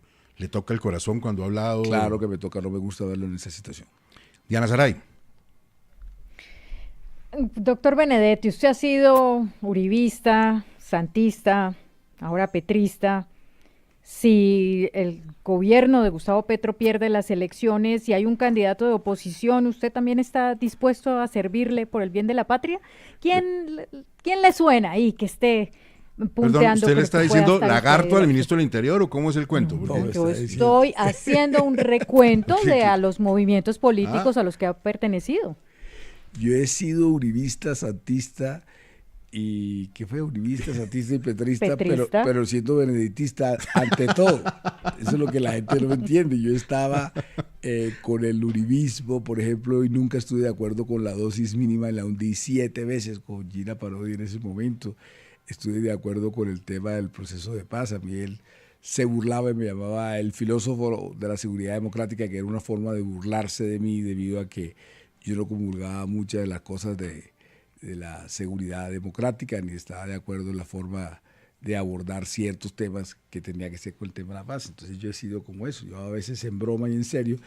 toca el corazón cuando ha hablado. Claro que me toca, no me gusta verlo en esa situación. Diana Saray. Doctor Benedetti, usted ha sido uribista, santista, ahora petrista. Si el gobierno de Gustavo Petro pierde las elecciones y hay un candidato de oposición, ¿usted también está dispuesto a servirle por el bien de la patria? ¿Quién le suena ahí que esté punteando? Perdón, ¿usted le pero está que pueda diciendo estar lagarto al usted ministro del Interior o cómo es el cuento? Porque- No, Yo está diciendo. estoy haciendo un recuento a los movimientos políticos a los que ha pertenecido. Yo he sido uribista, santista, y ¿qué fue? Uribista, santista y petrista, Petrista. pero siendo benedictista ante todo. Eso es lo que la gente no entiende. Yo estaba con el uribismo, por ejemplo, y nunca estuve de acuerdo con la dosis mínima, la hundí 7 veces con Gina Parodi en ese momento. Estuve de acuerdo con el tema del proceso de paz. A mí él se burlaba y me llamaba el filósofo de la seguridad democrática, que era una forma de burlarse de mí debido a que yo no comulgaba muchas de las cosas de la seguridad democrática, ni estaba de acuerdo en la forma de abordar ciertos temas que tenía que ser con el tema de la paz. Entonces yo he sido como eso. Yo a veces en broma y en serio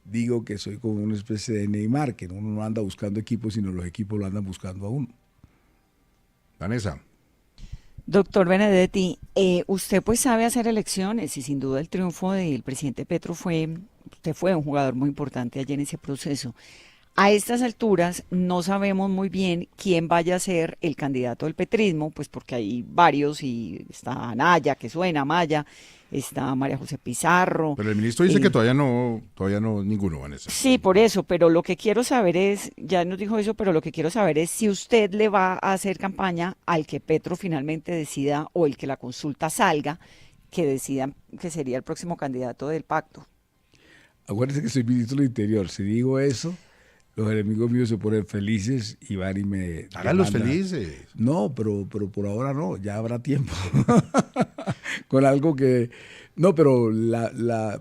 digo que soy como una especie de Neymar, que uno no anda buscando equipos, sino los equipos lo andan buscando a uno. Vanessa. Doctor Benedetti, usted pues sabe hacer elecciones y sin duda el triunfo del presidente Petro usted fue un jugador muy importante allí en ese proceso. A estas alturas no sabemos muy bien quién vaya a ser el candidato del petrismo, pues porque hay varios y está Anaya, que suena, Maya, está María José Pizarro. Pero el ministro dice que todavía no, ninguno, Vanessa. Sí, por eso, pero lo que quiero saber es, ya nos dijo eso, pero lo que quiero saber es si usted le va a hacer campaña al que Petro finalmente decida o el que la consulta salga, que decidan que sería el próximo candidato del pacto. Acuérdense que soy ministro del Interior. Si digo eso, los enemigos míos se ponen felices y van y me Háganlos demandan. felices. No, pero por ahora no, ya habrá tiempo. Con algo que... No, pero,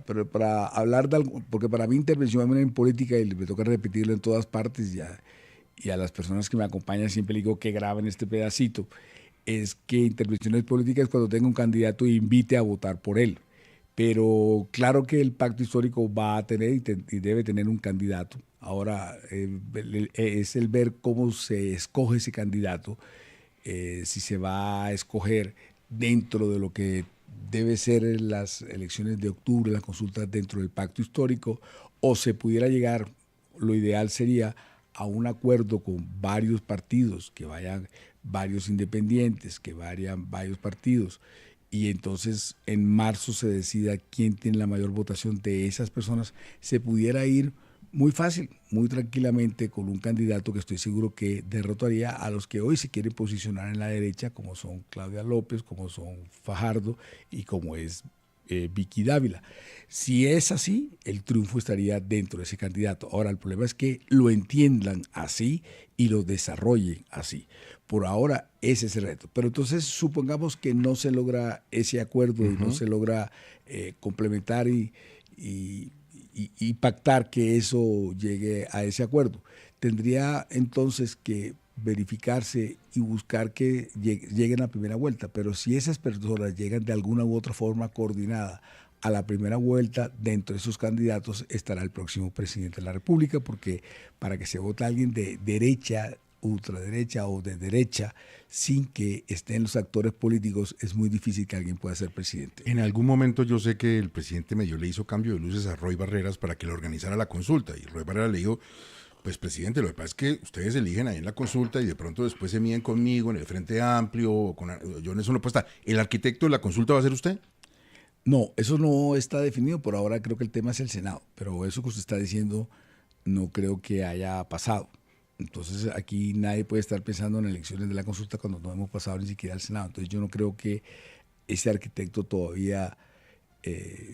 pero para hablar de algo, porque para mí intervención en política, y me toca repetirlo en todas partes, y a las personas que me acompañan siempre digo que graben este pedacito, es que intervenciones políticas es cuando tenga un candidato e invite a votar por él. Pero claro que el pacto histórico va a tener y debe tener un candidato. Ahora es el ver cómo se escoge ese candidato, si se va a escoger dentro de lo que debe ser las elecciones de octubre, las consultas dentro del pacto histórico, o se pudiera llegar, lo ideal sería a un acuerdo con varios partidos, que vayan varios independientes, que vayan varios partidos, y entonces en marzo se decida quién tiene la mayor votación de esas personas, se pudiera ir muy fácil, muy tranquilamente con un candidato que estoy seguro que derrotaría a los que hoy se quieren posicionar en la derecha, como son Claudia López, como son Fajardo y como es Vicky Dávila. Si es así, el triunfo estaría dentro de ese candidato. Ahora, el problema es que lo entiendan así y lo desarrollen así. Por ahora, ese es el reto. Pero entonces, supongamos que no se logra ese acuerdo y no se logra complementar y pactar que eso llegue a ese acuerdo. Tendría entonces que verificarse y buscar que lleguen a primera vuelta, pero si esas personas llegan de alguna u otra forma coordinada a la primera vuelta, dentro de esos candidatos estará el próximo presidente de la República, porque para que se vote alguien de derecha, ultraderecha o de derecha, sin que estén los actores políticos, es muy difícil que alguien pueda ser presidente. En algún momento yo sé que el presidente Medio le hizo cambio de luces a Roy Barreras para que le organizara la consulta, y Roy Barreras le dijo: pues presidente, lo que pasa es que ustedes eligen ahí en la consulta y de pronto después se miden conmigo en el Frente Amplio, yo en eso no puedo estar. ¿El arquitecto de la consulta va a ser usted? No, eso no está definido. Por ahora creo que el tema es el Senado, pero eso que usted está diciendo no creo que haya pasado. Entonces aquí nadie puede estar pensando en elecciones de la consulta cuando no hemos pasado ni siquiera al Senado. Entonces yo no creo que ese arquitecto todavía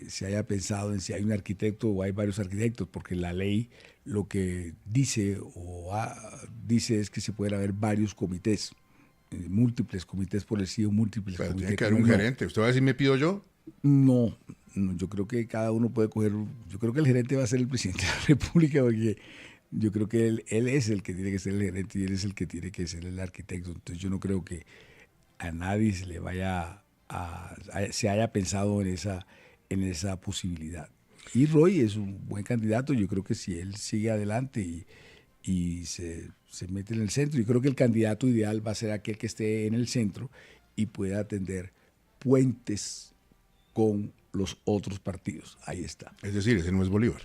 se haya pensado en si hay un arquitecto o hay varios arquitectos, porque la ley lo que dice dice es que se pueden haber varios comités, múltiples comités por el sí o múltiples Pero comités. tiene que haber un gerente. ¿Usted va a decir me pido yo? No, yo creo que cada uno puede coger, yo creo que el gerente va a ser el presidente de la República, porque yo creo que él es el que tiene que ser el gerente y él es el que tiene que ser el arquitecto. Entonces yo no creo que a nadie se le se haya pensado en esa posibilidad. Y Roy es un buen candidato. Yo creo que si él sigue adelante y se mete en el centro, yo creo que el candidato ideal va a ser aquel que esté en el centro y pueda tender puentes con los otros partidos. Ahí está. Es decir, ese no es Bolívar.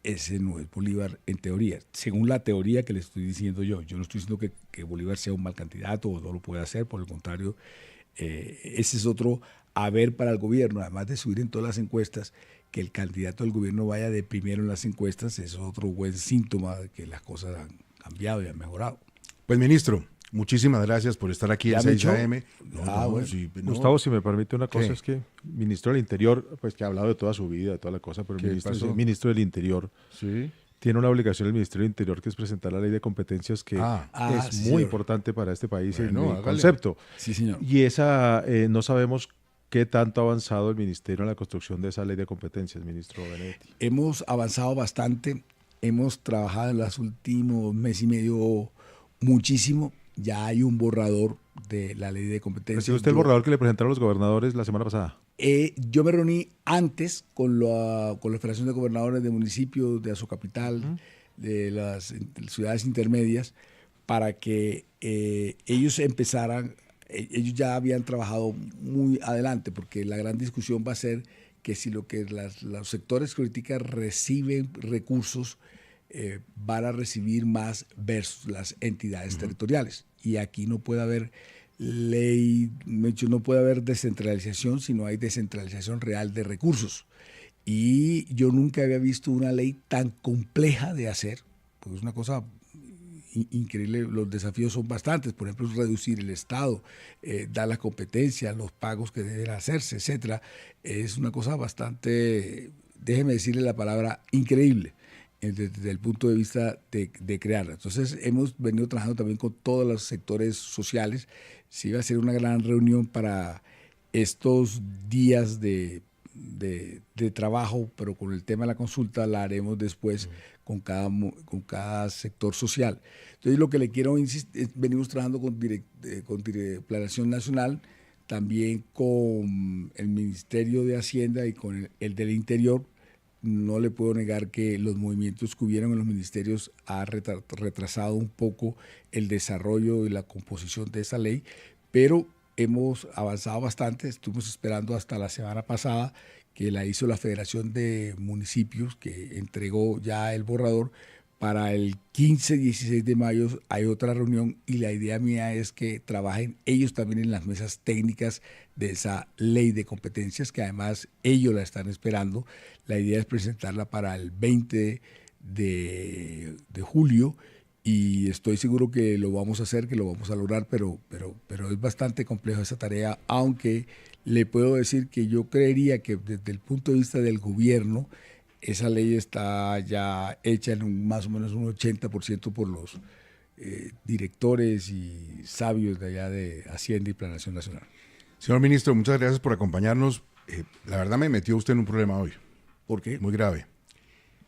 Ese no es Bolívar en teoría, según la teoría que le estoy diciendo yo. Yo no estoy diciendo que Bolívar sea un mal candidato o no lo pueda hacer, por el contrario, ese es otro haber para el gobierno, además de subir en todas las encuestas, que el candidato del gobierno vaya de primero en las encuestas, es otro buen síntoma de que las cosas han cambiado y han mejorado. Pues ministro, muchísimas gracias por estar aquí en 6 AM. Bueno. Gustavo, si me permite una cosa, ¿Qué? es que ministro del Interior, pues que ha hablado de toda su vida, de toda la cosa, pero el ¿Qué ministro, pasó? el ministro del Interior Sí. tiene una obligación el Ministerio del Interior, que es presentar la ley de competencias, que es sí, muy señor. importante para este país Bueno, en el hágale. concepto. Sí, señor. Y esa, no sabemos qué tanto ha avanzado el ministerio en la construcción de esa ley de competencias, ministro Benedetti. Hemos avanzado bastante, hemos trabajado en los últimos mes y medio muchísimo. Ya hay un borrador de la ley de competencias. ¿Recibió usted el borrador que le presentaron los gobernadores la semana pasada? Yo me reuní antes con la Federación de Gobernadores de Municipios de Azocapital, de las ciudades intermedias, para que ellos empezaran ellos ya habían trabajado muy adelante, porque la gran discusión va a ser que si lo que los sectores que ahorita reciben recursos van a recibir más versus las entidades territoriales. Y aquí no puede haber ley, de hecho no puede haber descentralización si no hay descentralización real de recursos. Y yo nunca había visto una ley tan compleja de hacer, porque es una cosa increíble. Los desafíos son bastantes, por ejemplo, reducir el Estado, dar la competencia, los pagos que deben hacerse, etcétera. Es una cosa bastante, déjeme decirle la palabra, increíble desde el punto de vista de crearla. Entonces hemos venido trabajando también con todos los sectores sociales. Se iba a hacer una gran reunión para estos días de trabajo, pero con el tema de la consulta la haremos después con cada sector social. Entonces lo que le quiero insistir, venimos trabajando con Planeación Nacional, también con el Ministerio de Hacienda y con el del Interior. No le puedo negar que los movimientos que hubieron en los ministerios ha retrasado un poco el desarrollo y la composición de esa ley, pero hemos avanzado bastante. Estuvimos esperando hasta la semana pasada, que la hizo la Federación de Municipios, que entregó ya el borrador. Para el 15-16 de mayo hay otra reunión y la idea mía es que trabajen ellos también en las mesas técnicas de esa ley de competencias, que además ellos la están esperando. La idea es presentarla para el 20 de julio y estoy seguro que lo vamos a hacer, que lo vamos a lograr, pero es bastante complejo esa tarea, aunque le puedo decir que yo creería que desde el punto de vista del gobierno, esa ley está ya hecha en más o menos un 80% por los directores y sabios de allá de Hacienda y Planeación Nacional. Señor ministro, muchas gracias por acompañarnos. La verdad me metió usted en un problema hoy. ¿Por qué? Muy grave.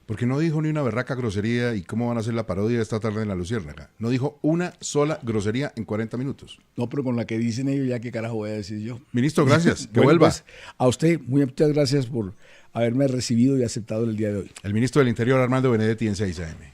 Porque no dijo ni una berraca grosería. ¿Y cómo van a hacer la parodia esta tarde en La Luciérnaga? No dijo una sola grosería en 40 minutos. No, pero con la que dicen ellos, ya qué carajo voy a decir yo. Ministro, gracias. Que Bueno, vuelva. pues, a usted, muchas gracias por haberme recibido y aceptado el día de hoy. El ministro del Interior, Armando Benedetti, en 6 AM.